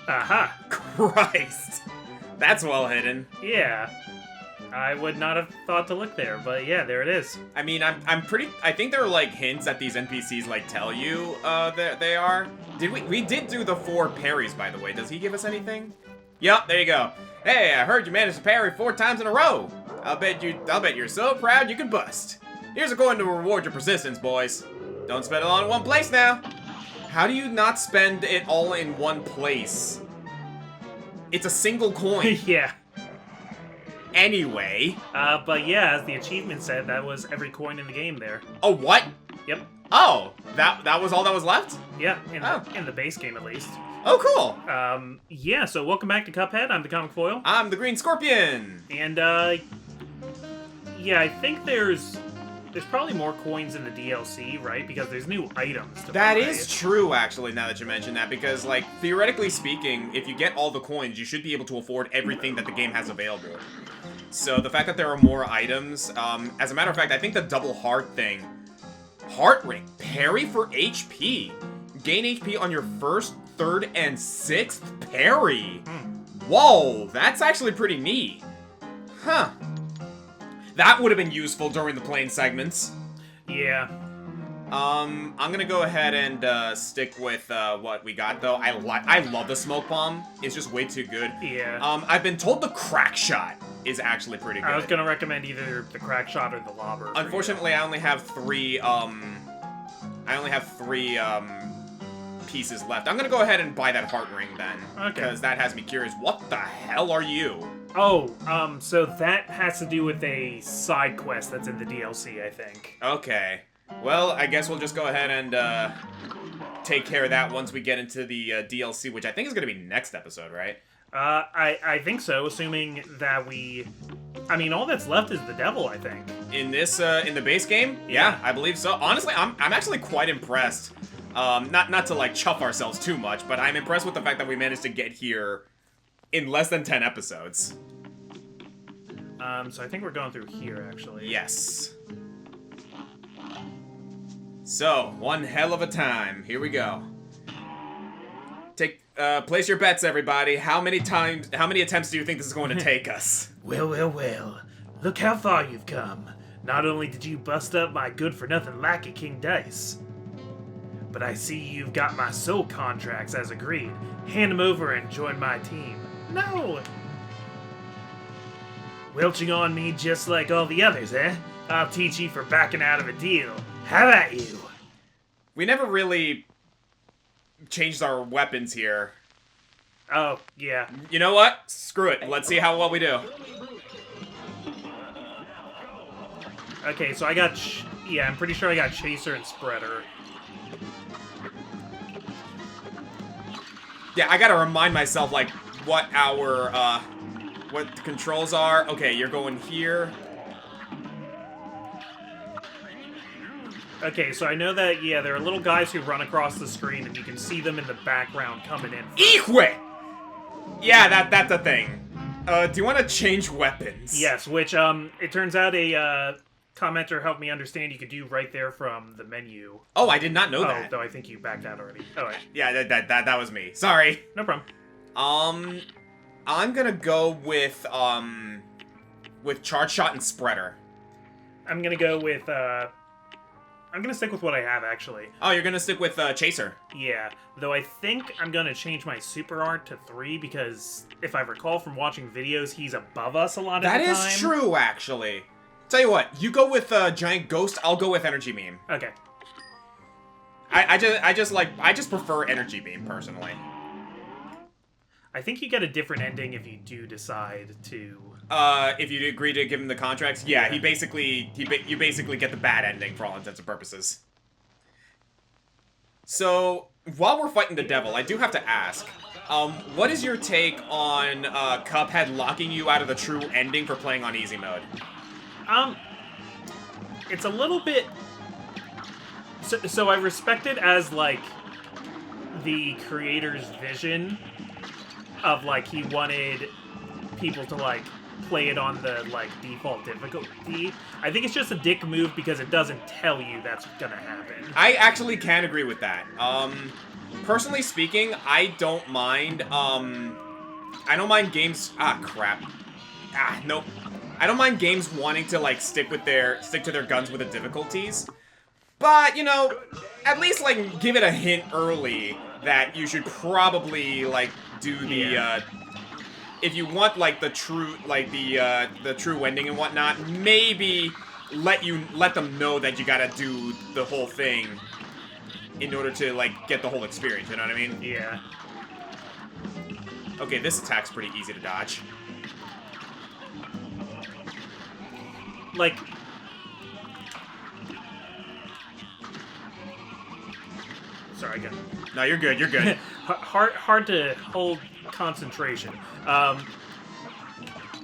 Aha! Christ. That's well hidden. Yeah. I would not have thought to look there, but yeah, there it is. I mean, I think there are, like, hints that these NPCs, like, tell you, that they are. We did do the 4 parries, by the way. Does he give us anything? Yup, there you go. Hey, I heard you managed to parry 4 times in a row. I'll bet you're so proud you can bust. Here's a coin to reward your persistence, boys. Don't spend it all in one place now. How do you not spend it all in one place? It's a single coin. Yeah. Anyway. But yeah, as the achievement said, that was every coin in the game there. Oh, what? Yep. Oh, that was all that was left? Yeah, in the base game at least. Oh, cool. Yeah, so welcome back to Cuphead. I'm the Comic Foil. I'm the Green Scorpion. And, yeah, I think there's probably more coins in the DLC, right? Because there's new items to buy. That is true, actually, now that you mention that, because, like, theoretically speaking, if you get all the coins, you should be able to afford everything that the game has available. So the fact that there are more items, as a matter of fact, I think the double heart thing, heart ring, parry for HP, gain HP on your first, third, and sixth parry. Whoa, that's actually pretty neat. Huh. That would have been useful during the playing segments. Yeah. I'm gonna go ahead and stick with what we got though. I love the smoke bomb. It's just way too good. Yeah. I've been told the crack shot is actually pretty good. I was gonna recommend either the crack shot or the lobber. Unfortunately, I only have three pieces left. I'm gonna go ahead and buy that heart ring then. Okay. Because that has me curious. What the hell are you? Oh, so that has to do with a side quest that's in the DLC, I think. Okay. Well, I guess we'll just go ahead and take care of that once we get into the DLC, which I think is going to be next episode, right? I think so, assuming that I mean, all that's left is the devil, I think. In this, in the base game? Yeah, I believe so. Honestly, I'm actually quite impressed. Not to, like, chuff ourselves too much, but I'm impressed with the fact that we managed to get here in less than 10 episodes. So I think we're going through here, actually. Yes. So, one hell of a time. Here we go. Place your bets, everybody. How many attempts do you think this is going to take us? Well, well, well. Look how far you've come. Not only did you bust up my good-for-nothing lackey, King Dice, but I see you've got my soul contracts as agreed. Hand them over and join my team. No! Welching on me just like all the others, eh? I'll teach you for backing out of a deal. How about you? We never really changed our weapons here. Oh, yeah. You know what? Screw it. Let's see how well we do. Okay, so I got... yeah, I'm pretty sure I got Chaser and Spreader. Yeah, I gotta remind myself, like, what our, what the controls are. Okay, you're going here. Okay, so I know that, yeah, there are little guys who run across the screen, and you can see them in the background coming in. Equit! Yeah, that's a thing. Do you want to change weapons? Yes, which, it turns out a, commenter helped me understand you could do right there from the menu. Oh, I did not know that. Though I think you backed out already. Oh, right. Yeah, that was me. Sorry. No problem. I'm gonna go with Charge Shot and Spreader. I'm gonna go with, I'm gonna stick with what I have, actually. Oh, you're gonna stick with, Chaser. Yeah, though I think I'm gonna change my super art to 3, because if I recall from watching videos, he's above us a lot of the time. That is true, actually. Tell you what, you go with, Giant Ghost, I'll go with Energy Beam. Okay. I just prefer Energy Beam, personally. I think you get a different ending if you do decide to... if you agree to give him the contracts, yeah. You basically get the bad ending for all intents and purposes. So, while we're fighting the devil, I do have to ask, what is your take on, Cuphead locking you out of the true ending for playing on easy mode? It's a little bit... So I respect it as, like, the creator's vision of, like, he wanted people to, like, play it on the, like, default difficulty. I think it's just a dick move because it doesn't tell you that's gonna happen. I actually can agree with that. Personally speaking, I don't mind, I don't mind games... Ah, crap. Ah, nope. I don't mind games wanting to, like, stick to their guns with the difficulties. But, you know, at least, like, give it a hint early that you should probably, like, do the, if you want, like, the true ending and whatnot, maybe let them know that you gotta do the whole thing in order to, like, get the whole experience, you know what I mean? Yeah. Okay, this attack's pretty easy to dodge. Like... Sorry, again. No, you're good, you're good. hard to hold concentration.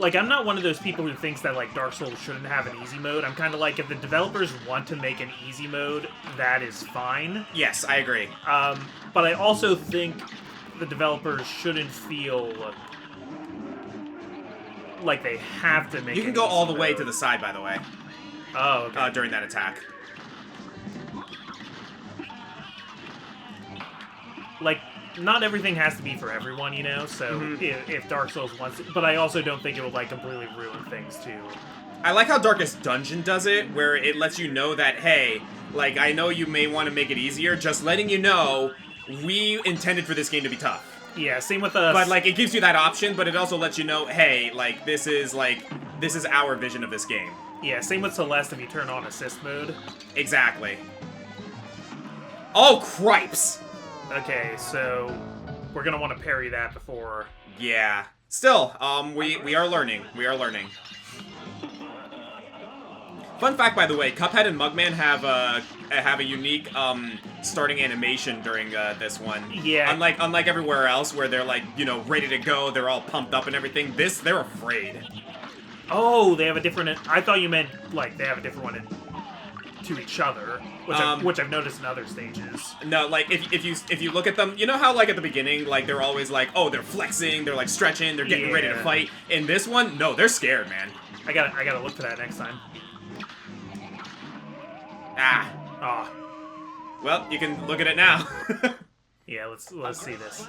Like, I'm not one of those people who thinks that, like, Dark Souls shouldn't have an easy mode. I'm kind of like, if the developers want to make an easy mode, that is fine. Yes, I agree. But I also think the developers shouldn't feel like they have to make You can go all the way to the side, by the way. Oh, okay. During that attack. Like, not everything has to be for everyone, you know? So, if Dark Souls wants it... But I also don't think it would, like, completely ruin things, too. I like how Darkest Dungeon does it, where it lets you know that, hey, like, I know you may want to make it easier, just letting you know, we intended for this game to be tough. Yeah, same with us. But, like, it gives you that option, but it also lets you know, hey, like, this is our vision of this game. Yeah, same with Celeste if you turn on assist mode. Exactly. Oh, cripes! Okay, so we're gonna want to parry that before... Yeah. Still, we are learning. We are learning. Fun fact, by the way, Cuphead and Mugman have a unique starting animation during this one. Yeah. Unlike everywhere else, where they're like, you know, ready to go, they're all pumped up and everything. They're afraid. Oh, they have a different... I thought you meant, like, they have a different one to each other, which I've noticed in other stages. No, like, if you look at them, you know how, like, at the beginning, like, they're always like, oh, they're flexing, they're, like, stretching, they're getting ready to fight. In this one, no, they're scared, man. I gotta look for that next time. Ah. Ah. Well, you can look at it now. Yeah, let's see this.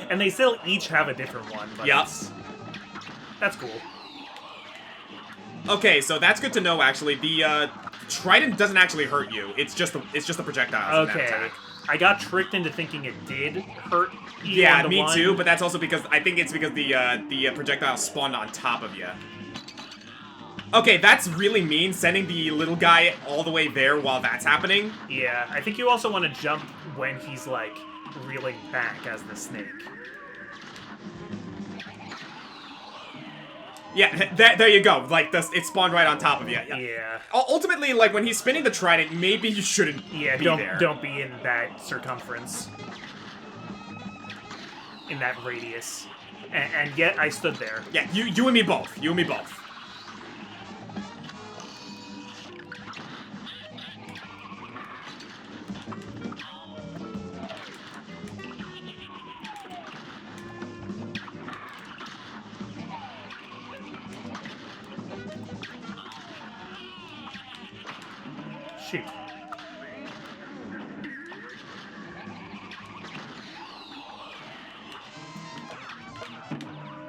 And they still each have a different one, but that's cool. Okay, so that's good to know, actually. The trident doesn't actually hurt you. It's just the projectiles in that attack. I got tricked into thinking it did hurt you. Yeah, me too, but that's also because I think it's because the projectiles spawned on top of you. Okay, that's really mean, sending the little guy all the way there while that's happening. Yeah, I think you also want to jump when he's, like, reeling back as the snake. Yeah, there you go. Like, it spawned right on top of you. Yeah. Ultimately, like, when he's spinning the trident, maybe you shouldn't be there. Don't be in that circumference. In that radius. And yet, I stood there. Yeah, you and me both. You and me both. Shoot.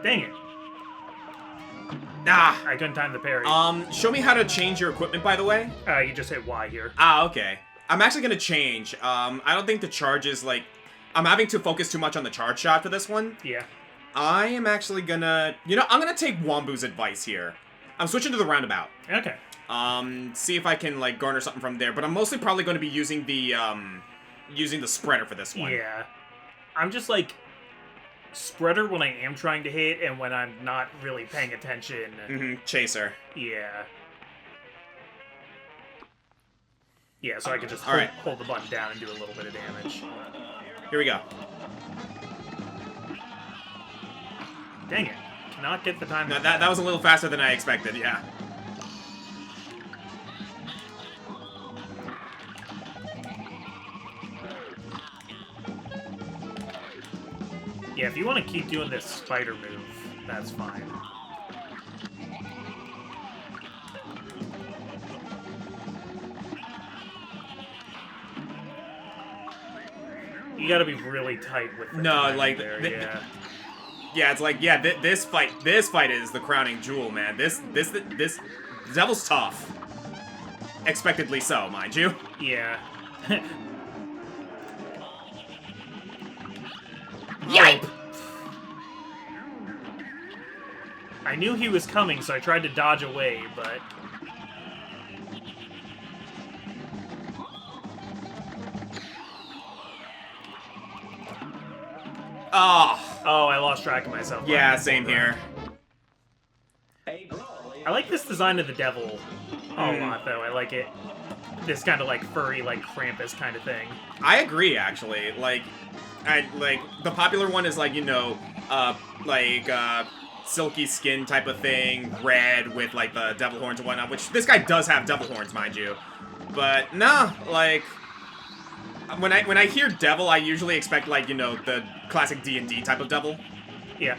Dang it. Ah. I couldn't time the parry. Show me how to change your equipment, by the way. You just hit Y here. Ah, okay. I'm actually gonna change. I don't think the charge is, like... I'm having to focus too much on the charge shot for this one. Yeah. I am actually gonna... You know, I'm gonna take Wombu's advice here. I'm switching to the roundabout. Okay. See if I can, like, garner something from there. But I'm mostly probably going to be using the spreader for this one. Yeah. I'm just, like, spreader when I am trying to hit, and when I'm not really paying attention. Chaser. Yeah. Yeah, so I can just hold the button down and do a little bit of damage. Here we go. Dang it. Cannot get the time. No, that was a little faster than I expected, yeah. Yeah, if you want to keep doing this spider move, that's fine. You gotta be really tight with the No, timing like, there, yeah. Yeah, it's like, yeah, this fight is the crowning jewel, man. This Devil's tough. Expectedly so, mind you. Yeah. Yipe! I knew he was coming, so I tried to dodge away, but... Oh, I lost track of myself. Yeah, same here. I like this design of the devil a lot, though. I like it. This kind of, like, furry, like, Krampus kind of thing. I agree, actually. Like, the popular one is, like, you know, silky skin type of thing, red with, like, the devil horns and whatnot, which this guy does have devil horns, mind you. But, nah, like, when I hear devil, I usually expect, like, you know, the classic D&D type of devil. Yeah.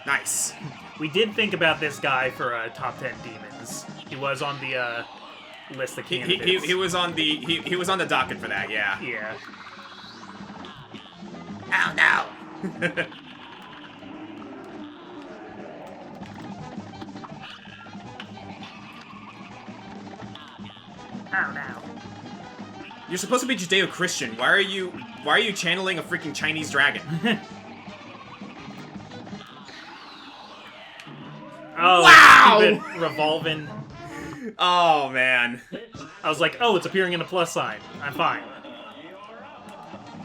Nice. We did think about this guy for top 10 demons. He was on the list of candidates. He was on the he was on the docket for that, yeah. Yeah. Oh no. Oh no. You're supposed to be Judeo-Christian. Why are you channeling a freaking Chinese dragon? Oh, wow! Stupid revolving. Oh, man. I was like, oh, it's appearing in a plus sign. I'm fine.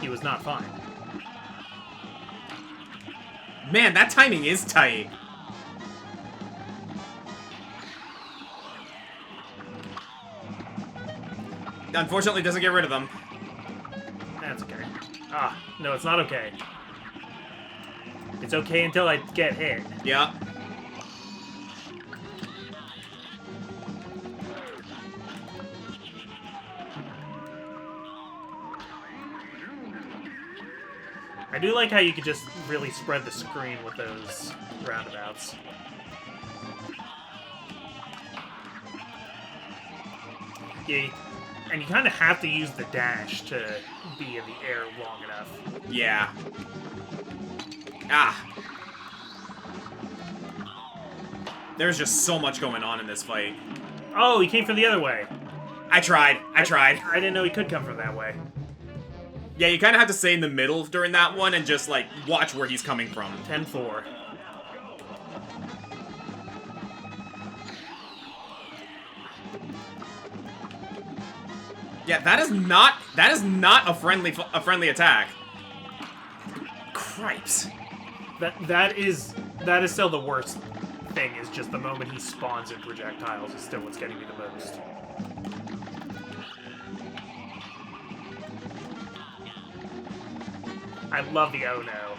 He was not fine. Man, that timing is tight. Unfortunately, doesn't get rid of them. That's okay. Ah, no, it's not okay. It's okay until I get hit. Yeah. I do like how you could just really spread the screen with those roundabouts. Yeah, and you kind of have to use the dash to be in the air long enough. Yeah. Ah. There's just so much going on in this fight. Oh, he came from the other way. I tried. I tried. I didn't know he could come from that way. Yeah, you kind of have to stay in the middle during that one and just, like, watch where he's coming from. 10-4. Yeah, that is not a friendly attack. Cripes. That is still the worst thing, is just the moment he spawns in projectiles is still what's getting me the most. I love the oh no.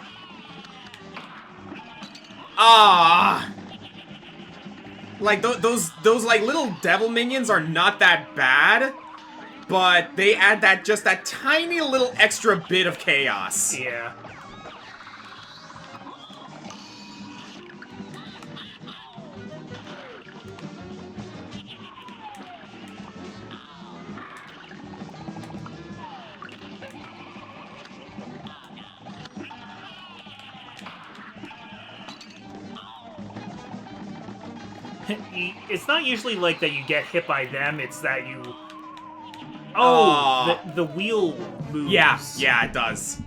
Ah. Like those like little devil minions are not that bad, but they add just that tiny little extra bit of chaos. Yeah. It's not usually like that you get hit by them, it's that you... Oh, the wheel moves. Yeah, it does.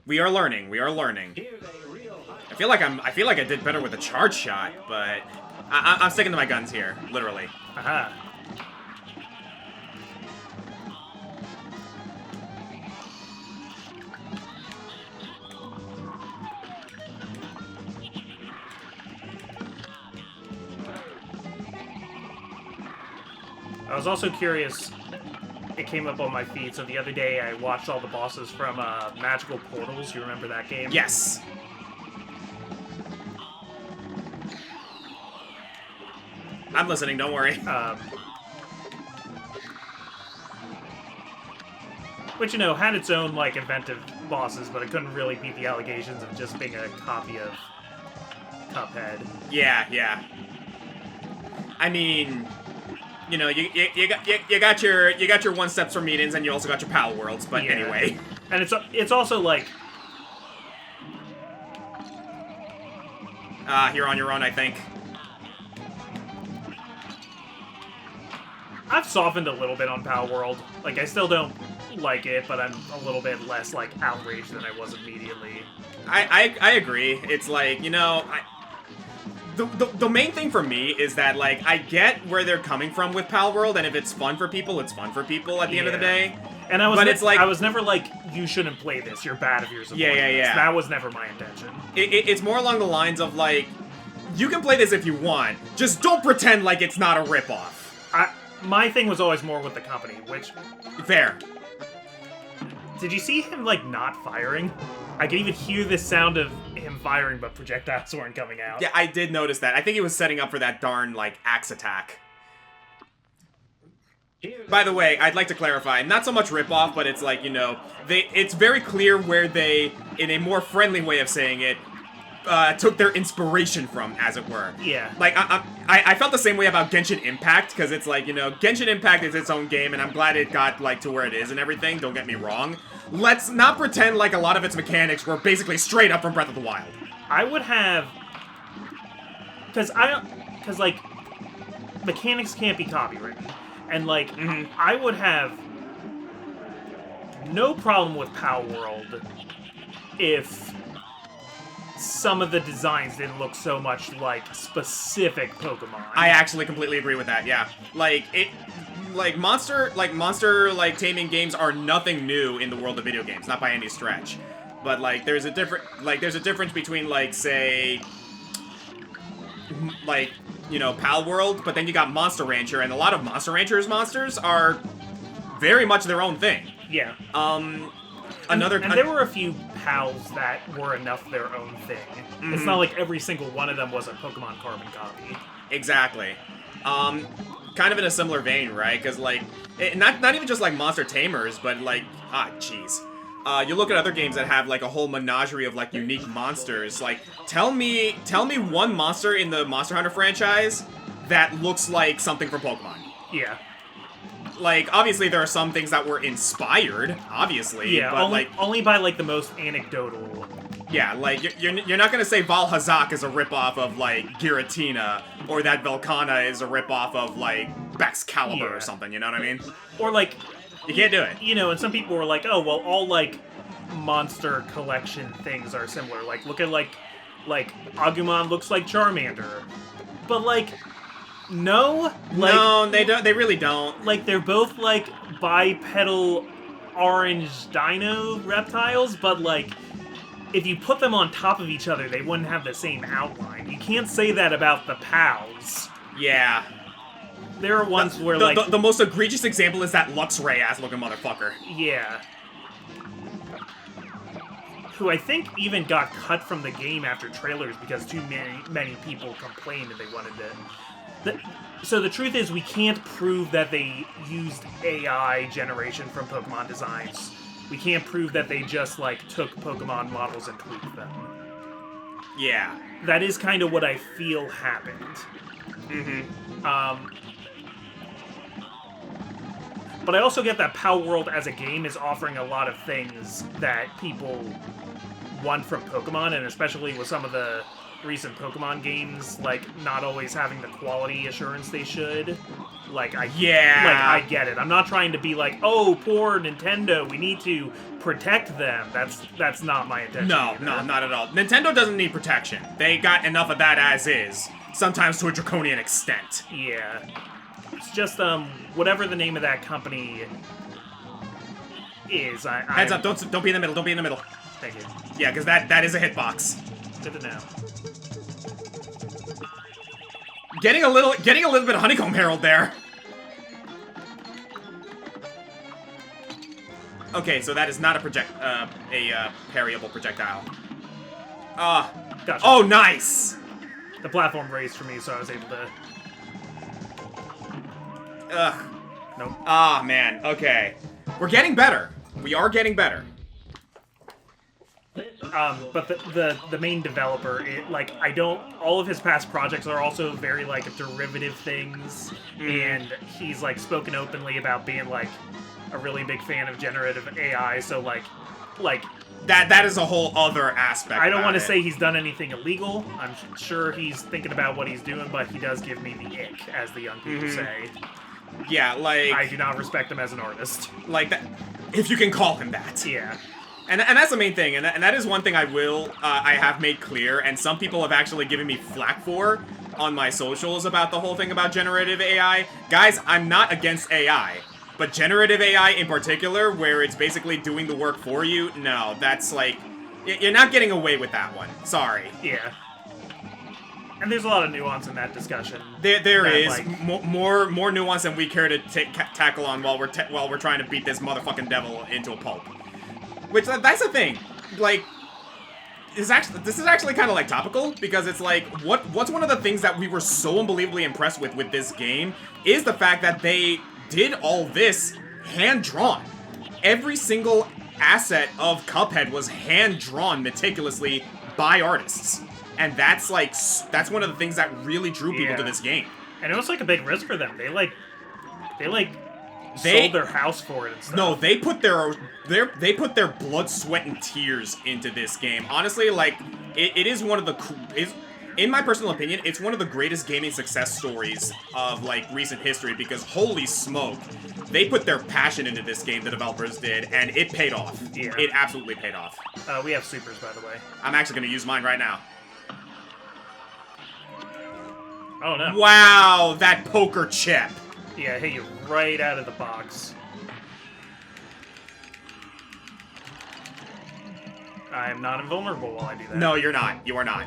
We are learning. I feel like I did better with a charge shot, but I'm sticking to my guns here, literally. Aha. I was also curious, it came up on my feed, so the other day I watched all the bosses from Magical Portals. You remember that game? Yes. I'm listening, don't worry. Which, you know, had its own, like, inventive bosses, but it couldn't really beat the allegations of just being a copy of Cuphead. Yeah. I mean, you know, you got your one steps for meetings, and you also got your Pal Worlds. But Yeah. anyway, And it's also like, you're on your own, I think. I've softened a little bit on Pal World. Like, I still don't like it, but I'm a little bit less, like, outraged than I was immediately. I agree. It's like, you know, the main thing for me is that, like, I get where they're coming from with Pal World, and if it's fun for people, it's fun for people at the end of the day. And I was, but it's like, I was never like, you shouldn't play this. You're bad if you're supporting this. That was never my intention. It's more along the lines of, like, you can play this if you want, just don't pretend like it's not a ripoff. My thing was always more with the company, which... Fair. Did you see him, like, not firing? I could even hear the sound of him firing, but projectiles weren't coming out. Yeah, I did notice that. I think he was setting up for that darn, like, axe attack. By the way, I'd like to clarify, not so much ripoff, but it's like, you know, it's very clear where they, in a more friendly way of saying it, took their inspiration from, as it were. Yeah. Like, I felt the same way about Genshin Impact, because it's like, you know, Genshin Impact is its own game, and I'm glad it got, like, to where it is and everything, don't get me wrong. Let's not pretend like a lot of its mechanics were basically straight up from Breath of the Wild. I would have... Because, like, mechanics can't be copywritten. And, like, I would have no problem with Pal World if some of the designs didn't look so much like specific Pokemon. I actually completely agree with that, yeah. Monster taming games are nothing new in the world of video games, not by any stretch. But, like, there's a difference between, like, say, like, you know, Pal World, but then you got Monster Rancher, and a lot of Monster Rancher's monsters are very much their own thing. Yeah. And there were a few pals that were enough their own thing. It's not like every single one of them was a Pokemon carbon copy. Exactly. Kind of in a similar vein, right? Because, like, not even just, like, Monster Tamers, but, like, jeez. You look at other games that have, like, a whole menagerie of, like, unique monsters. Like, tell me one monster in the Monster Hunter franchise that looks like something from Pokemon. Yeah. Like, obviously there are some things that were inspired, obviously. Yeah, but only by, like, the most anecdotal. Yeah, like, you're not gonna say Val Hazak is a ripoff of, like, Giratina, or that Velkhana is a ripoff of, like, Baxcalibur or something, you know what I mean? Or, like... You can't do it. You know, and some people were like, oh, well, all, like, monster collection things are similar. Like, look at, like Agumon looks like Charmander. But, like... No, like, no, they don't. They really don't. Like, they're both, like, bipedal orange dino reptiles, but, like, if you put them on top of each other, they wouldn't have the same outline. You can't say that about the pals. Yeah. There are ones where, like... The most egregious example is that Luxray-ass looking motherfucker. Yeah. Who I think even got cut from the game after trailers because too many people complained and they wanted to... So the truth is, we can't prove that they used AI generation from Pokemon designs. We can't prove that they just, like, took Pokemon models and tweaked them. Yeah. That is kind of what I feel happened. But I also get that Pal World as a game is offering a lot of things that people want from Pokemon, and especially with some of the recent Pokemon games, like, not always having the quality assurance they should. Like, I get it. I'm not trying to be like, oh, poor Nintendo, we need to protect them. That's not my intention. No, not at all. Nintendo doesn't need protection. They got enough of that as is. Sometimes to a draconian extent. Yeah. It's just, whatever the name of that company is, Heads up, don't be in the middle, don't be in the middle. Thank you. Yeah, because that is a hitbox. Good to know. Getting a little bit of Honeycomb Herald there. Okay, so that is not a parryable projectile. Gotcha. Oh, nice! The platform raised for me, so I was able to... Ugh. Nope. Ah, man, okay. We're getting better. We are getting better. But the main developer, all of his past projects are also very, like, derivative things, and he's, like, spoken openly about being, like, a really big fan of generative AI, so, like... That is a whole other aspect. I don't want to say he's done anything illegal. I'm sure he's thinking about what he's doing, but he does give me the ick, as the young people say. Yeah, like... I do not respect him as an artist. Like, that... If you can call him that. Yeah. And that's the main thing, and that is one thing I have made clear, and some people have actually given me flack for on my socials about the whole thing about generative AI. Guys, I'm not against AI, but generative AI in particular, where it's basically doing the work for you, no, that's like, you're not getting away with that one. Sorry. Yeah. And there's a lot of nuance in that discussion. There is like... more nuance than we care to tackle on while we're trying to beat this motherfucking devil into a pulp. Which, that's the thing, like, this is actually kind of, like, topical, because it's like, what's one of the things that we were so unbelievably impressed with this game is the fact that they did all this hand-drawn. Every single asset of Cuphead was hand-drawn meticulously by artists. And that's, like, that's one of the things that really drew people to this game. And it was, like, a big risk for them. They sold their house for it and stuff. No, they put their blood, sweat, and tears into this game. Honestly, like, it is one of the... in my personal opinion, it's one of the greatest gaming success stories of, like, recent history, because holy smoke, they put their passion into this game, the developers did, and it paid off. Yeah. It absolutely paid off. We have supers, by the way. I'm actually going to use mine right now. Oh, no. Wow, that poker chip. Yeah, hit you right out of the box. I am not invulnerable while I do that. No, you're not. You are not.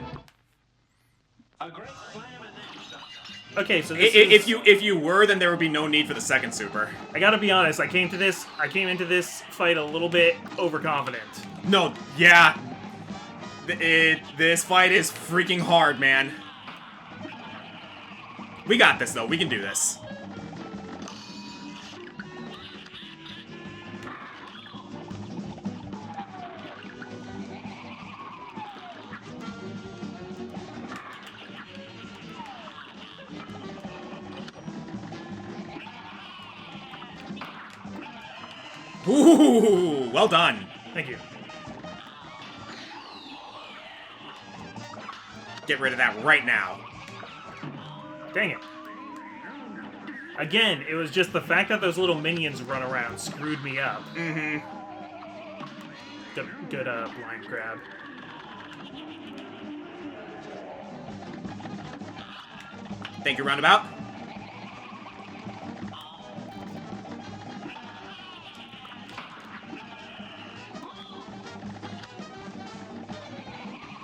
Okay, so this if you were, then there would be no need for the second super. I gotta be honest, I came into this fight a little bit overconfident. No, yeah. This fight is freaking hard, man. We got this, though. We can do this. Ooh, well done. Thank you. Get rid of that right now. Dang it. Again, it was just the fact that those little minions run around screwed me up. Mm-hmm. Good blind grab. Thank you, roundabout.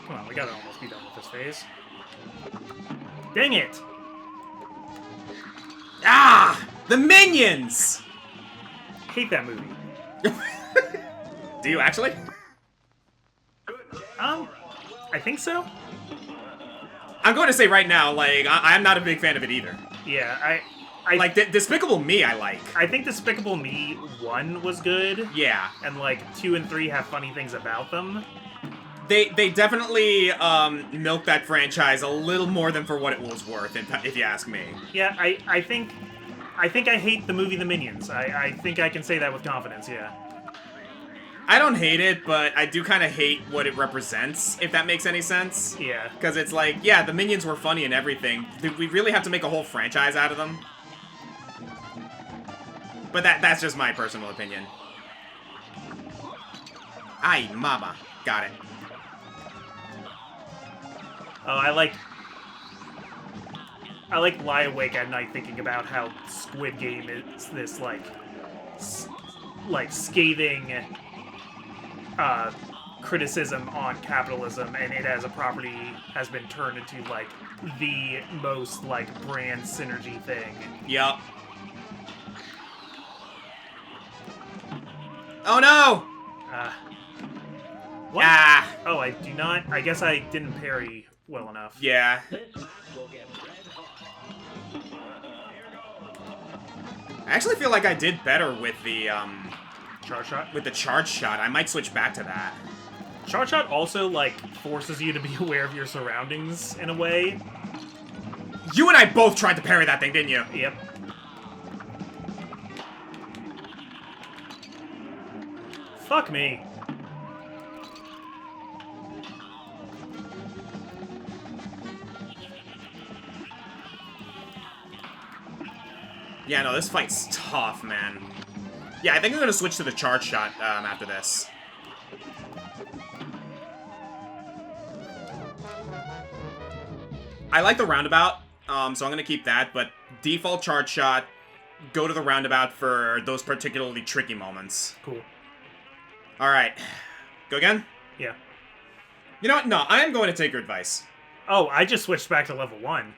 Come on, we gotta almost be done with this phase. Dang it! Ah! The minions! Hate that movie. Do you actually? I think so. I'm going to say right now, like, I'm not a big fan of it either. Yeah, I like, Despicable Me, I like. I think Despicable Me 1 was good. Yeah. And, like, 2 and 3 have funny things about them. They definitely milked that franchise a little more than for what it was worth, if you ask me. Yeah, I think I hate the movie The Minions. I think I can say that with confidence, yeah. I don't hate it, but I do kind of hate what it represents, if that makes any sense. Yeah. Because it's like, yeah, the Minions were funny and everything. Did we really have to make a whole franchise out of them? But that's just my personal opinion. Ay, mama. Got it. Oh, I lie awake at night thinking about how Squid Game is this, like scathing criticism on capitalism, and it as a property has been turned into, like, the most, like, brand synergy thing. Yup. Oh no! What? Ah! Oh, I do not... I guess I didn't parry well enough. Yeah. I actually feel like I did better with the Charge shot? With the charge shot, I might switch back to that. Charge shot also, like, forces you to be aware of your surroundings in a way. You and I both tried to parry that thing, didn't you? Yep. Fuck me. Yeah, no, this fight's tough, man. Yeah, I think I'm gonna switch to the charge shot after this. I like the roundabout, so I'm gonna keep that, but default charge shot, go to the roundabout for those particularly tricky moments. Cool. Alright. Go again? Yeah. You know what? No, I am going to take your advice. Oh, I just switched back to level 1.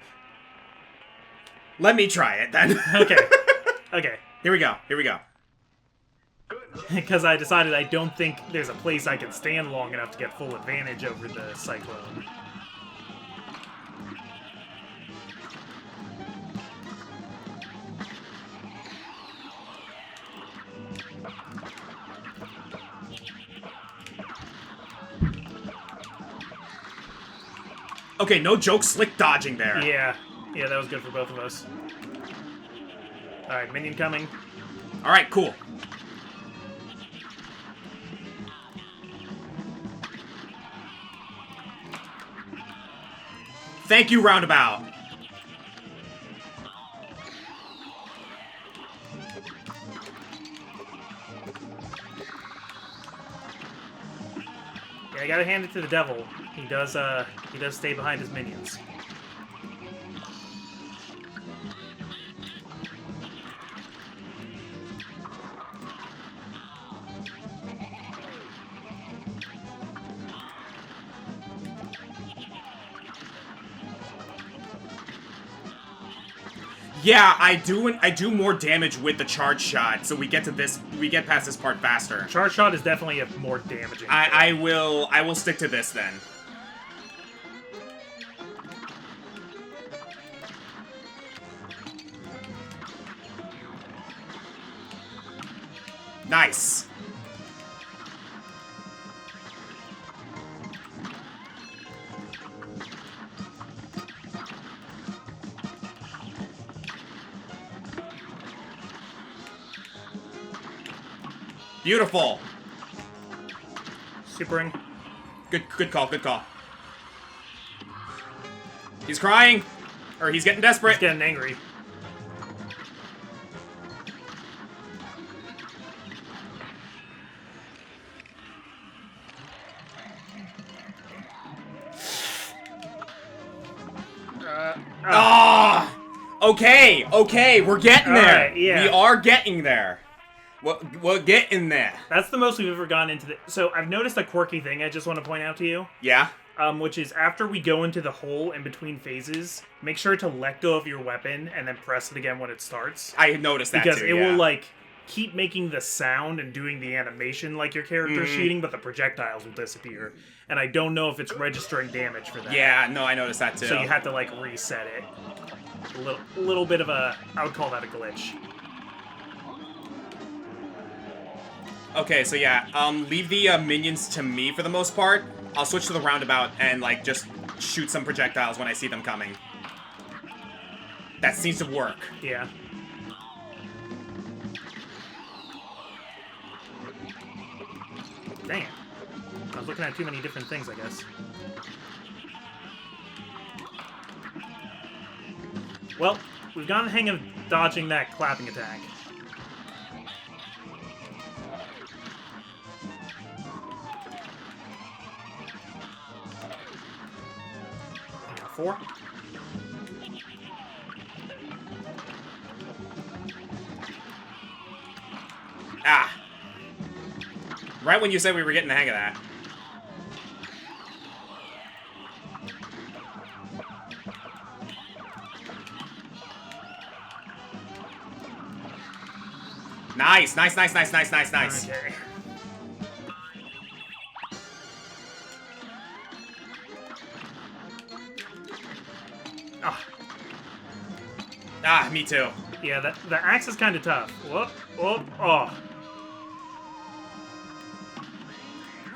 Let me try it, then. Okay. Okay. Here we go. Here we go. Because I decided I don't think there's a place I can stand long enough to get full advantage over the Cyclone. Okay, no joke slick dodging there. Yeah. Yeah, that was good for both of us. Alright, minion coming. Alright, cool. Thank you, roundabout. Yeah, I gotta hand it to the devil. He does stay behind his minions. Yeah, I do more damage with the charge shot, so we get past this part faster. Charge shot is definitely a more damaging. I will stick to this then. Nice. Beautiful. Supering. Good call, good call. He's crying. Or he's getting desperate. He's getting angry. Ah! Okay, we're getting there. Right, yeah. We are getting there. We're getting there. That's the most we've ever gone into the... So, I've noticed a quirky thing I just want to point out to you. Yeah? Which is after we go into the hole in between phases, make sure to let go of your weapon and then press it again when it starts. I noticed that because too, it yeah. will, like, keep making the sound and doing the animation like your character's shooting, but the projectiles will disappear. And I don't know if it's registering damage for that. Yeah, no, I noticed that too. So you have to, like, reset it. A little bit of a... I would call that a glitch. Okay, so yeah, leave the minions to me for the most part. I'll switch to the roundabout and, like, just shoot some projectiles when I see them coming. That seems to work. Yeah. Dang it. I was looking at too many different things, I guess. Well, we've gotten the hang of dodging that clapping attack. Four. Ah. Right when you said we were getting the hang of that. Nice. Okay. Ah, me too. Yeah, the axe is kind of tough. Whoop, whoop, oh.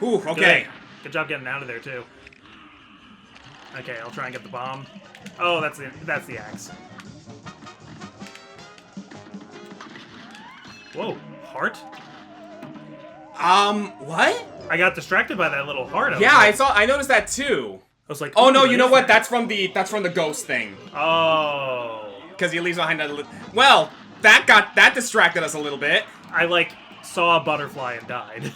Ooh, okay. Good job getting out of there, too. Okay, I'll try and get the bomb. Oh, that's the axe. Whoa, heart? What? I got distracted by that little heart. Yeah, I noticed that too. I was like, oh no, what you know is what? that? That's from the ghost thing. Oh. Because he leaves behind a well, that distracted us a little bit. I, like, saw a butterfly and died.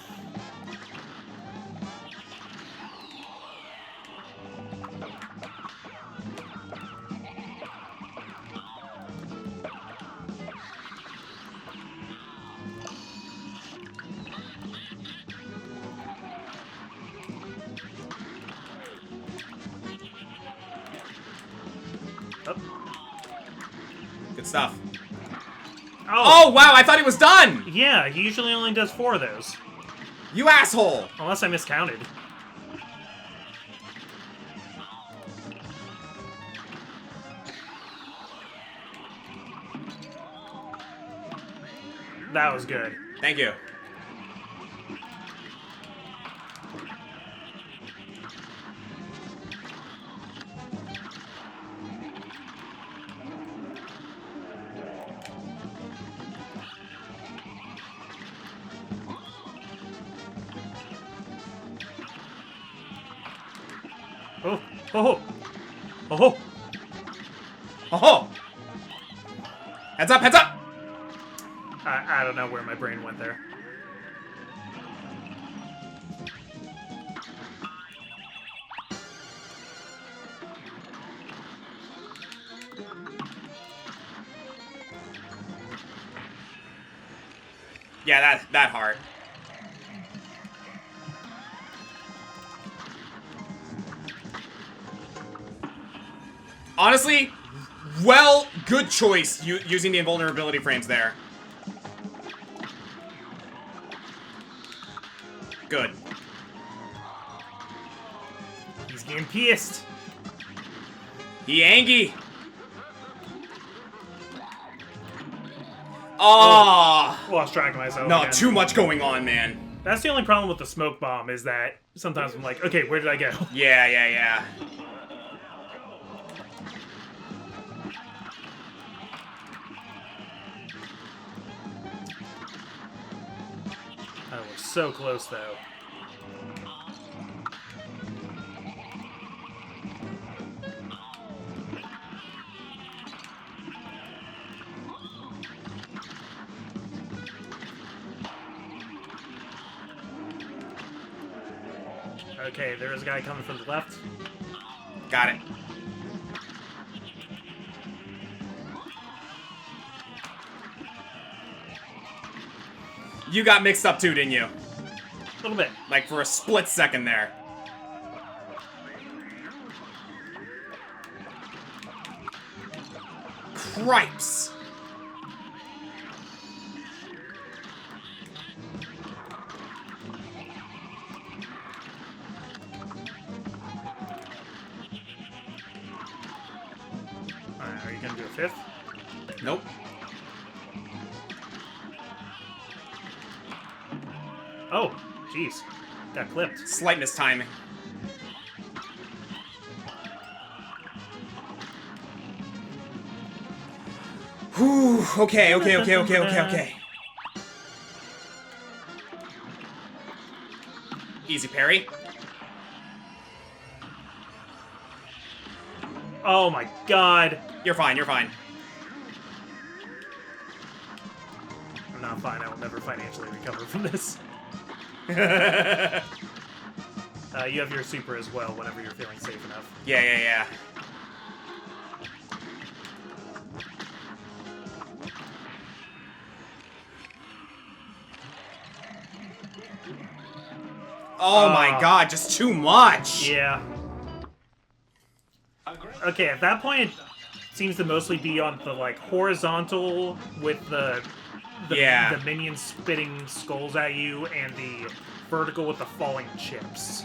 Good stuff. Oh. Oh, wow, I thought he was done! Yeah, he usually only does 4 of those. You asshole! Unless I miscounted. That was good. Thank you. Oh, oh, oh, Oh! Heads up, heads up! I don't know where my brain went there. Yeah, that heart. Honestly, well, good choice using the invulnerability frames there. Good. He's getting pissed. He angry. Oh, Lost track of myself. no, again. too much going on, man. That's the only problem with the smoke bomb is that sometimes I'm like, okay, where did I go? Yeah. Oh, we're so close though. Okay, there is a guy coming from the left. Got it. You got mixed up too, didn't you? A little bit. Like for a split second there. Cripes. Alright, are you gonna do a 5th? Nope. Oh, jeez. Got clipped. Slight mistiming. Whew, okay. Easy parry. Oh my god. You're fine. I'm not fine. I will never financially recover from this. You have your super as well whenever you're feeling safe enough. Yeah. Oh my god, just too much! Yeah. Okay, at that point, it seems to mostly be on the, like, horizontal with the minions spitting skulls at you, and the vertical with the falling chips.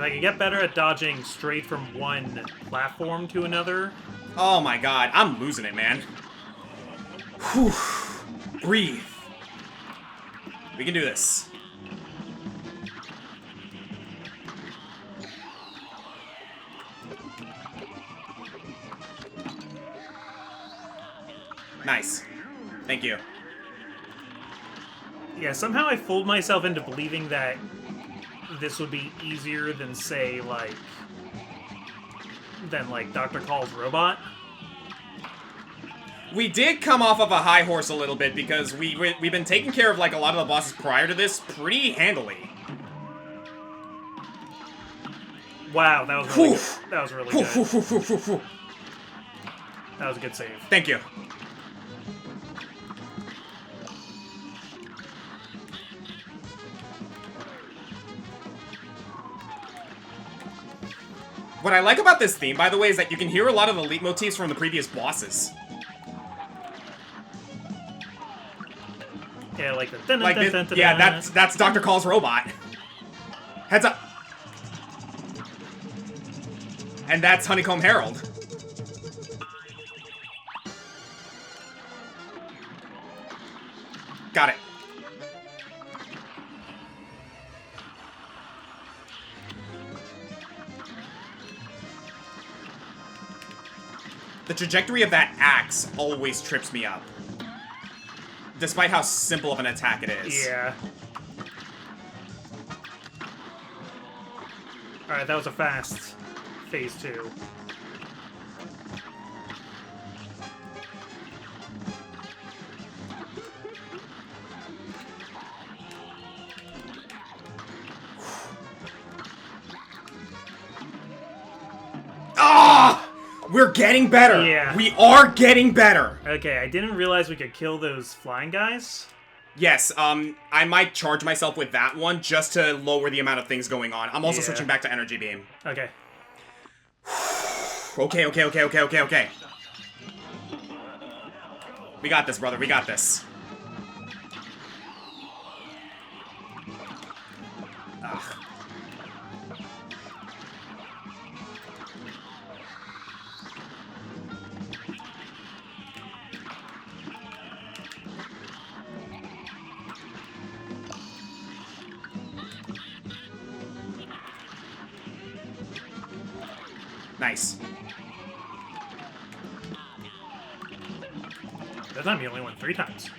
I can get better at dodging straight from one platform to another. Oh my god, I'm losing it, man. Whew. Breathe. We can do this. Nice. Thank you. Yeah, somehow I fooled myself into believing that this would be easier than, say, like Dr. Call's robot. We did come off of a high horse a little bit because we've been taking care of like a lot of the bosses prior to this pretty handily. Wow, that was really good. That was really good. That was a good save. Thank you. What I like about this theme, by the way, is that you can hear a lot of the leitmotifs from the previous bosses. Yeah, like the like this, yeah, that's Dr. Call's robot. Heads up. And that's Honeycomb Herald. Got it. The trajectory of that axe always trips me up. Despite how simple of an attack it is. Yeah. Alright, that was a fast phase 2. Ah! We're getting better! Yeah. We are getting better! Okay, I didn't realize we could kill those flying guys. Yes, I might charge myself with that one just to lower the amount of things going on. I'm also switching back to Energy Beam. Okay. Okay. We got this, brother. We got this. Ugh. Nice. That time you only went 3 times.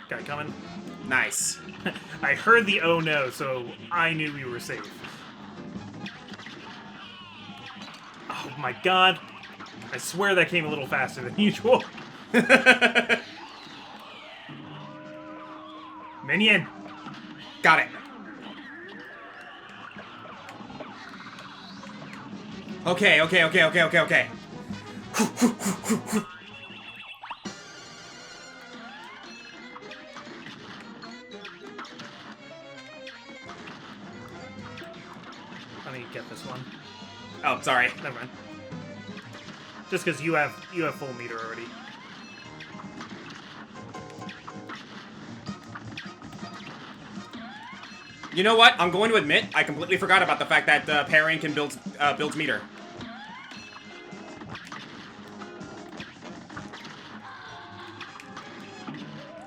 Got it coming. Nice. I heard the oh no, so I knew we were safe. Oh my god. I swear that came a little faster than usual. Minion! Got it. Okay. Let me get this one. Oh, sorry. Never mind. Just because you have full meter already. You know what? I'm going to admit, I completely forgot about the fact that parrying can build meter.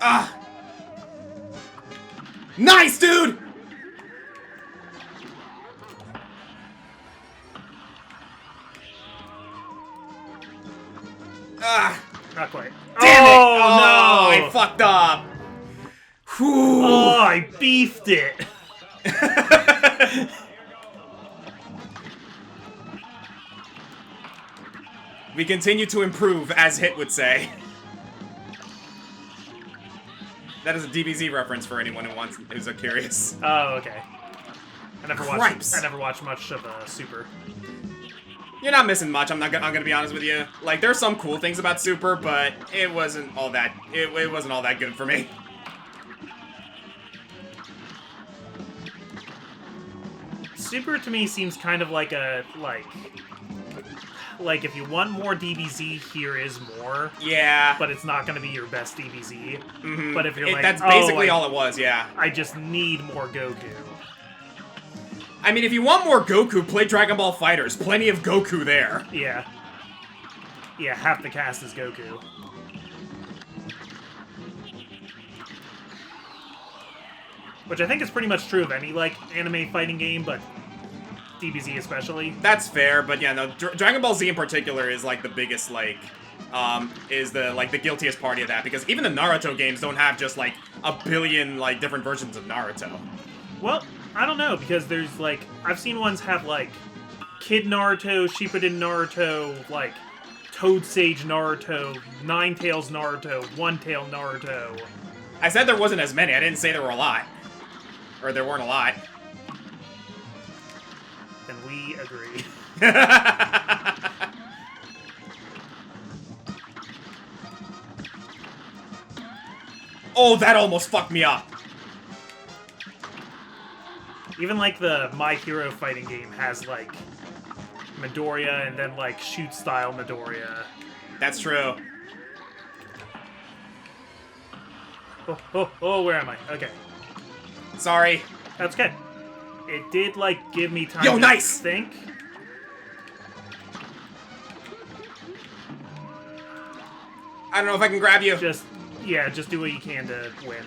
Ah! Nice, dude! Ah! Not quite. Damn it! Oh, Oh, no! I fucked up. Whew. Oh, I beefed it. We continue to improve, as Hit would say. That is a DBZ reference for anyone who's curious. Oh, okay. I never Cripes. watched much of Super. You're not missing much. I'm gonna be honest with you. Like, there's some cool things about Super, but it wasn't all that. It wasn't all that good for me. Super to me seems kind of like a like if you want more DBZ, here is more. Yeah. But it's not going to be your best DBZ. Mm-hmm. But if you're like, that's basically all it was. Yeah. I just need more Goku. I mean, if you want more Goku, play Dragon Ball FighterZ. Plenty of Goku there. Yeah. Yeah, half the cast is Goku. Which I think is pretty much true of any, like, anime fighting game, but DBZ especially. That's fair, but yeah, no, Dragon Ball Z in particular is, like, the biggest, like, is the, like, the guiltiest party of that, because even the Naruto games don't have just, like, a billion, like, different versions of Naruto. Well, I don't know, because there's, like, I've seen ones have, like, Kid Naruto, Shippuden Naruto, like, Toad Sage Naruto, Nine Tails Naruto, One Tail Naruto. I said there wasn't as many, I didn't say there were a lot. Or there weren't a lot. Then we agree. Oh, that almost fucked me up. Even, like, the My Hero fighting game has, like, Midoriya and then, like, shoot-style Midoriya. That's true. Oh, where am I? Okay. Sorry. That's okay. It did, like, give me time Yo, to nice! think. I don't know if I can grab you. Just do what you can to win.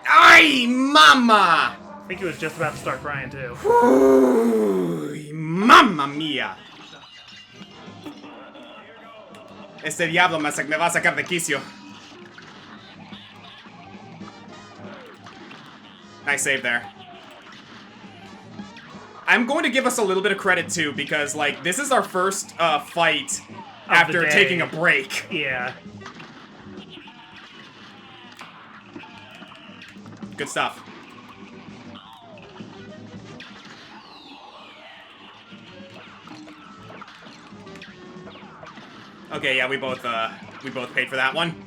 Ay, mama! I think he was just about to start crying, too. Uy, mamma mia. Este diablo me va a sacar de quicio. Nice save there. I'm going to give us a little bit of credit, too, because, like, this is our first fight after taking a break. Yeah. Good stuff. Okay, yeah, we both paid for that one.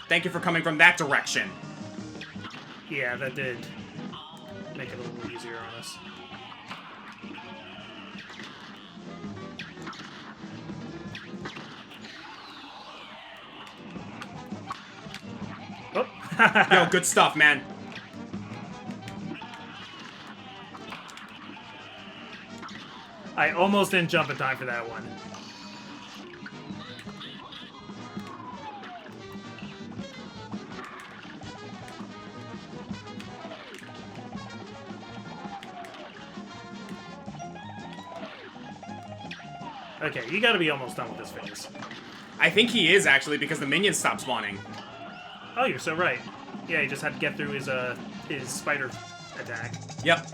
Thank you for coming from that direction. Yeah, that did make it a little easier on us. Oh. Yo, good stuff, man. I almost didn't jump in time for that one. Okay, you gotta be almost done with this phase. I think he is, actually, because the minions stopped spawning. Oh, you're so right. Yeah, he just had to get through his spider attack. Yep.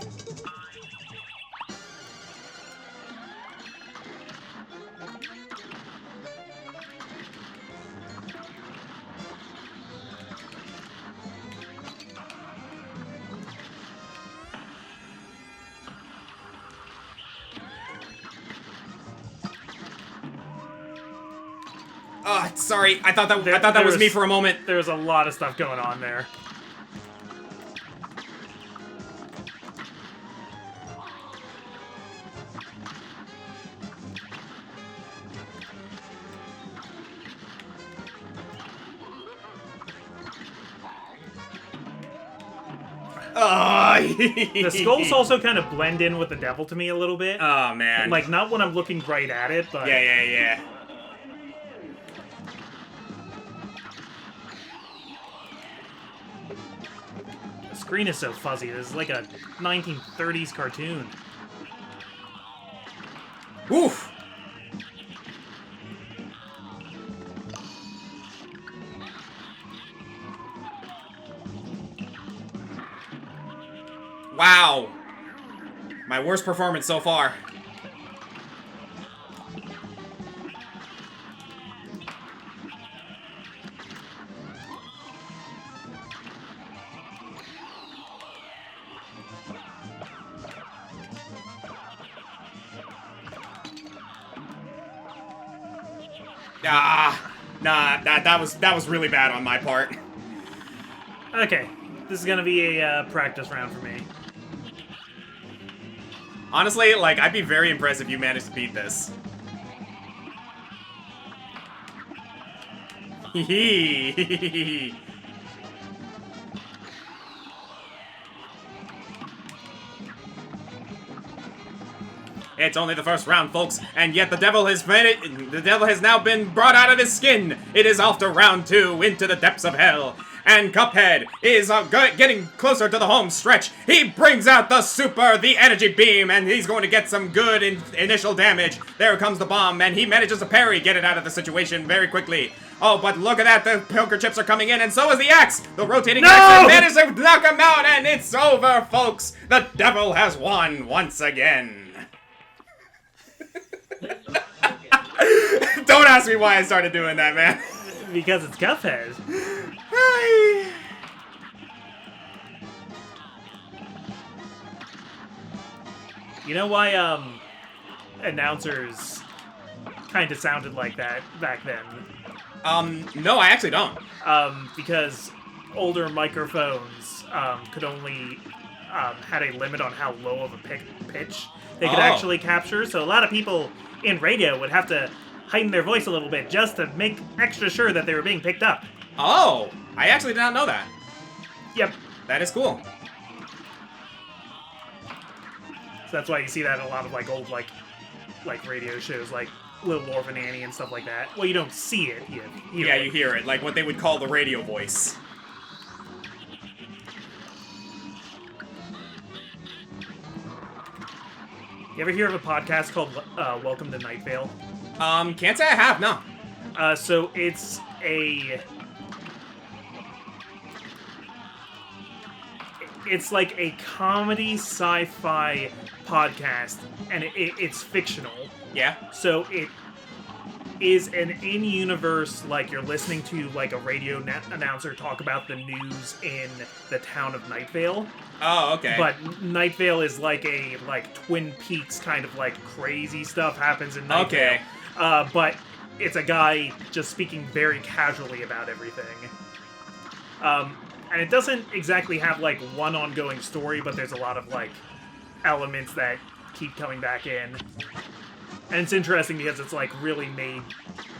Oh, sorry. I thought that was me for a moment. There was a lot of stuff going on there. The skulls also kind of blend in with the devil to me a little bit. Oh, man. Like, not when I'm looking right at it, but... Yeah. The screen is so fuzzy. This is like a 1930s cartoon. Oof! Wow! My worst performance so far. Nah, that was really bad on my part. Okay, this is gonna be a practice round for me. Honestly, like, I'd be very impressed if you managed to beat this. Hee. It's only the first round, folks, and yet the devil has now been brought out of his skin. It is off to round 2, into the depths of hell. And Cuphead is getting closer to the home stretch. He brings out the energy beam, and he's going to get some good initial damage. There comes the bomb, and he manages to get it out of the situation very quickly. Oh, but look at that, the poker chips are coming in, and so is the axe! The rotating axe manages to knock him out, and it's over, folks! The devil has won once again. Don't ask me why I started doing that, man. Because it's Cuphead. You know why, announcers kind of sounded like that back then? No, I actually don't. Because older microphones, could only, had a limit on how low of a pitch they could actually capture, so a lot of people in radio would have to heighten their voice a little bit just to make extra sure that they were being picked up. Oh, I actually did not know that. Yep. That is cool. So that's why you see that in a lot of like old like radio shows like Little Orphan Annie and stuff like that. Well, you don't see it. You hear it, like what they would call the radio voice. You ever hear of a podcast called Welcome to Night Vale? Can't say I have, no. So it's like a comedy sci-fi podcast, and it's fictional. Yeah. So it is an in-universe, like you're listening to like a radio announcer talk about the news in the town of Night Vale. Oh, okay. But Night Vale is like a Twin Peaks kind of like crazy stuff happens in Night Vale. But it's a guy just speaking very casually about everything. And it doesn't exactly have like one ongoing story, but there's a lot of like elements that keep coming back in. And it's interesting because it's like really made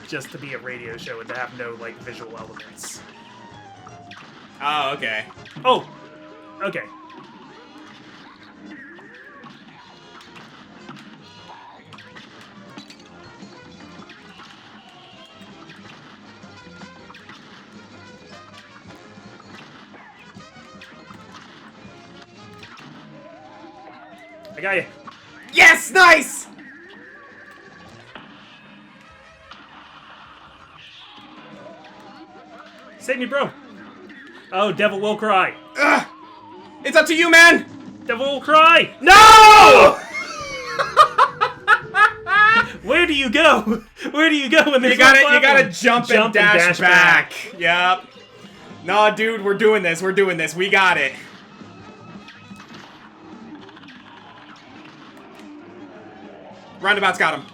just to be a radio show and to have no like visual elements. Oh, okay. Oh, okay. I got you. Yes, nice! Save me, bro. Oh, Devil Will Cry. Ugh. It's up to you, man! Devil Will Cry! No! Where do you go? Where do you go when there's you gotta jump and dash back. Yep. Nah, dude, we're doing this. We got it. Roundabout's got him.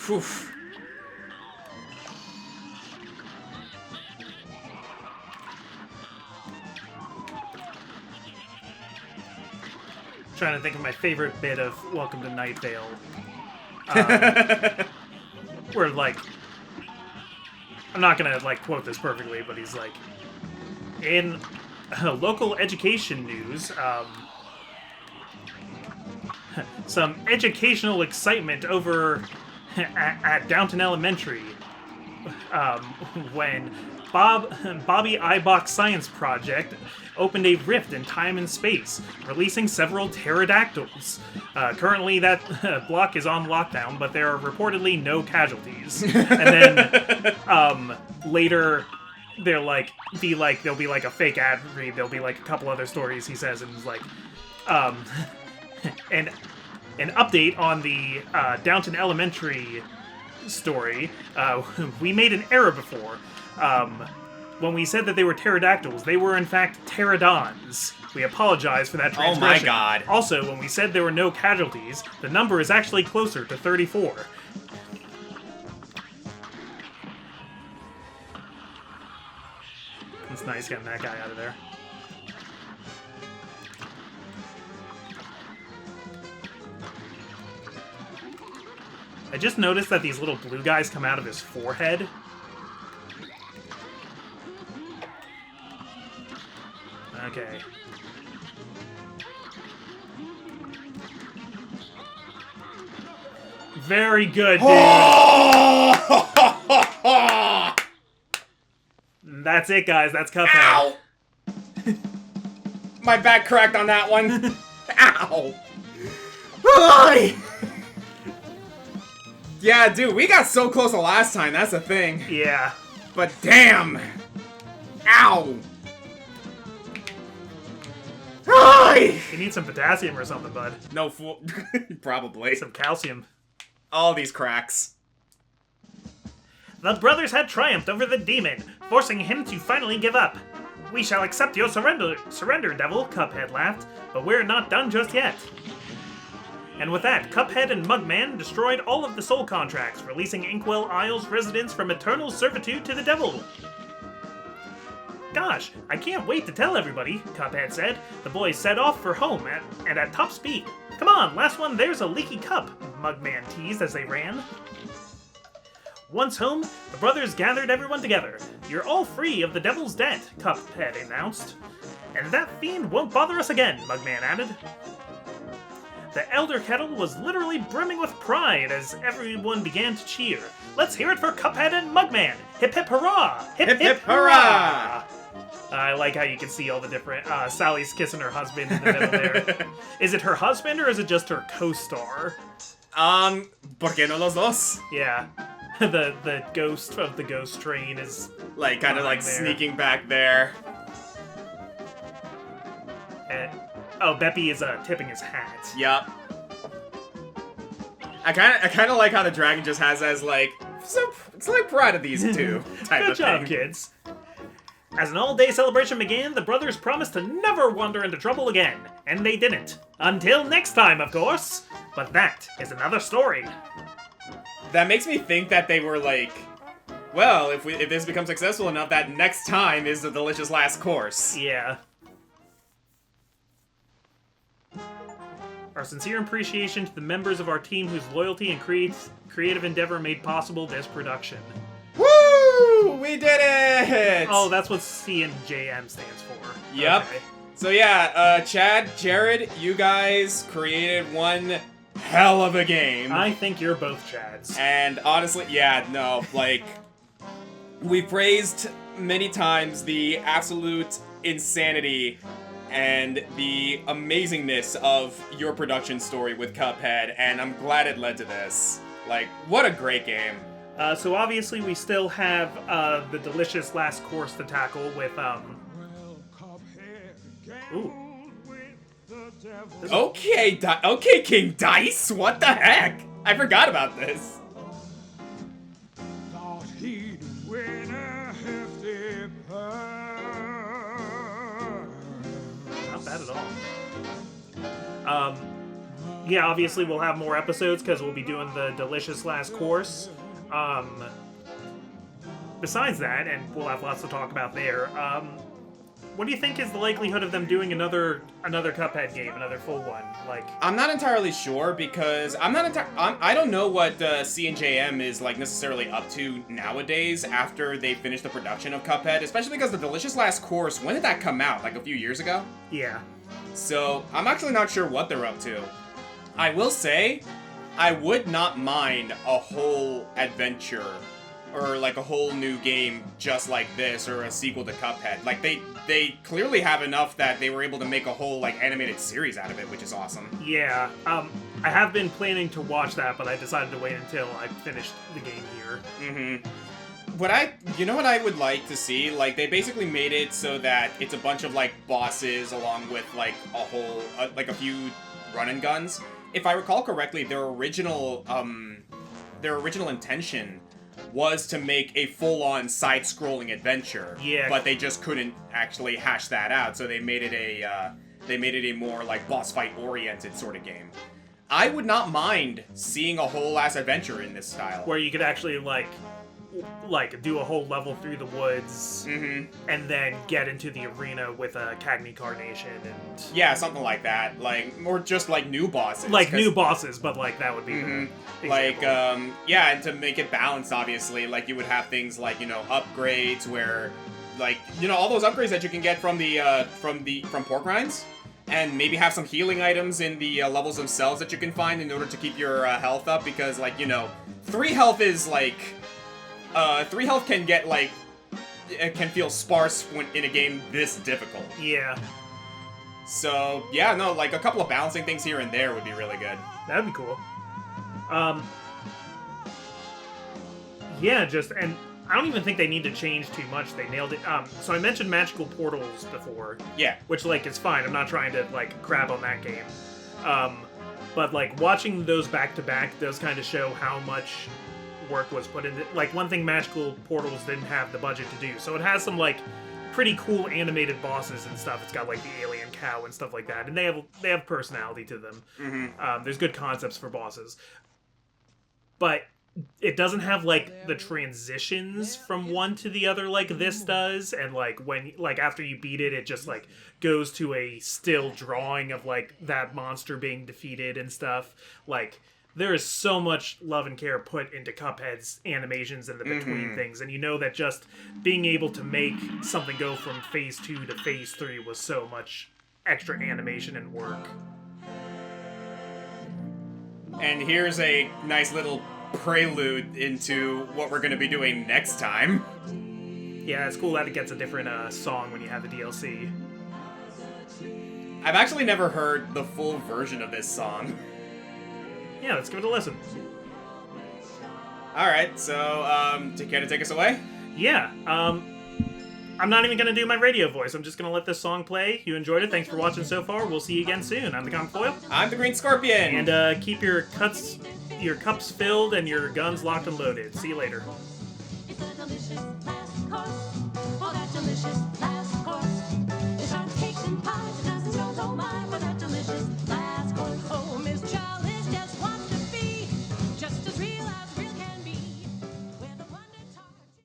Whew. Trying to think of my favorite bit of Welcome to Night Vale. Where, like, I'm not gonna, like, quote this perfectly, but he's like, in local education news, some educational excitement over at Downton Elementary when Bobby Eibach's science project opened a rift in time and space, releasing several pterodactyls. Currently, that block is on lockdown, but there are reportedly no casualties. And then later, there'll be like a fake ad read. There'll be like a couple other stories he says, and he's like, and an update on the Downton Elementary story. We made an error before. When we said that they were pterodactyls, they were in fact pterodons. We apologize for that transgression. Oh my god. Also, when we said there were no casualties, the number is actually closer to 34. It's nice getting that guy out of there. I just noticed that these little blue guys come out of his forehead. Okay. Very good, dude. That's it, guys. That's Cuphead. Ow! My back cracked on that one. Ow! Yeah, dude, we got so close the last time. That's the thing. Yeah. But damn! Ow! You need some potassium or something, bud. No fool. Probably. Some calcium. All these cracks. The brothers had triumphed over the demon, forcing him to finally give up. We shall accept your surrender, devil, Cuphead laughed, but we're not done just yet. And with that, Cuphead and Mugman destroyed all of the soul contracts, releasing Inkwell Isle's residents from eternal servitude to the devil. Gosh, I can't wait to tell everybody, Cuphead said. The boys set off for home at top speed. Come on, last one, there's a leaky cup, Mugman teased as they ran. Once home, the brothers gathered everyone together. You're all free of the devil's debt, Cuphead announced. And that fiend won't bother us again, Mugman added. The Elder Kettle was literally brimming with pride as everyone began to cheer. Let's hear it for Cuphead and Mugman! Hip hip hurrah! Hip hip hurrah! I like how you can see all the different... Sally's kissing her husband in the middle there. Is it her husband or is it just her co-star? ¿Por qué no los dos? Yeah. The ghost of the ghost train is... Like, kind of like there. sneaking back there. Beppy is tipping his hat. Yup. I kind of like how the dragon just has as like, it's like proud of these two type Good of job, thing. kids. As an all-day celebration began, the brothers promised to never wander into trouble again, and they didn't. Until next time, of course. But that is another story. That makes me think that they were like, well, if this becomes successful enough, that next time is the delicious last course. Yeah. Our sincere appreciation to the members of our team whose loyalty and creative endeavor made possible this production. Woo! We did it! Oh, that's what C&JM stands for. Yep. Okay. So yeah, Chad, Jared, you guys created one hell of a game. I think you're both Chads. And honestly, yeah, no, like, we praised many times the absolute insanity and the amazingness of your production story with Cuphead, and I'm glad it led to this. Like, what a great game. So obviously we still have the delicious last course to tackle with, Ooh. Okay, okay, King Dice, what the heck? I forgot about this. Not bad at all. Yeah, obviously we'll have more episodes because we'll be doing the delicious last course. Besides that, and we'll have lots to talk about there, what do you think is the likelihood of them doing another Cuphead game, another full one? Like, I'm not entirely sure because I don't know what C&JM is like necessarily up to nowadays after they finish the production of Cuphead, especially because the Delicious Last Course, when did that come out? Like a few years ago? yeah. So I'm actually not sure what they're up to. I will say, I would not mind a whole adventure or like a whole new game just like this, or a sequel to Cuphead. Like they clearly have enough that they were able to make a whole like animated series out of it, which is awesome. Yeah, I have been planning to watch that, but I decided to wait until I finished the game here. You know what I would like to see? Like, they basically made it so that it's a bunch of, like, bosses along with, like, a few run and guns. If I recall correctly, their original intention was to make a full-on side-scrolling adventure. Yeah. But they just couldn't actually hash that out, so they made it a more, like, boss fight-oriented sort of game. I would not mind seeing a whole-ass adventure in this style. Where you could actually, like do a whole level through the woods, and then get into the arena with a Cagney Carnation and... Yeah, something like that. Like, or just, like, new bosses. Like, new bosses, but, like, that would be the like, example. yeah, and to make it balanced, obviously, like, you would have things like, you know, upgrades where, like, you know, all those upgrades that you can get from pork rinds, and maybe have some healing items in the levels themselves that you can find in order to keep your health up, because, like, you know, 3 health is, like... 3 health can get, like... It can feel sparse when in a game this difficult. Yeah. So, yeah, no, like, a couple of balancing things here and there would be really good. That'd be cool. Yeah, and I don't even think they need to change too much. They nailed it. So I mentioned magical portals before. Yeah. Which, like, is fine. I'm not trying to, like, crap on that game. But, like, watching those back-to-back does kind of show how much work was put into... Like, one thing magical portals didn't have the budget to do. So it has some, like, pretty cool animated bosses and stuff. It's got, like, the alien cow and stuff like that. And they have personality to them. There's good concepts for bosses. But it doesn't have, like, the transitions from one to the other like this does. And, like, when... Like, after you beat it, it just, like, goes to a still drawing of, like, that monster being defeated and stuff. Like... There is so much love and care put into Cuphead's animations and the between things, and you know that just being able to make something go from phase 2 to phase 3 was so much extra animation and work. And here's a nice little prelude into what we're going to be doing next time. Yeah, it's cool that it gets a different song when you have the DLC. I've actually never heard the full version of this song. Yeah, let's give it a listen. Alright, so, care to take us away? Yeah, I'm not even going to do my radio voice. I'm just going to let this song play. You enjoyed it. Thanks for watching so far. We'll see you again soon. I'm the Comic Foil. I'm the Green Scorpion. And keep your cups filled and your guns locked and loaded. See you later.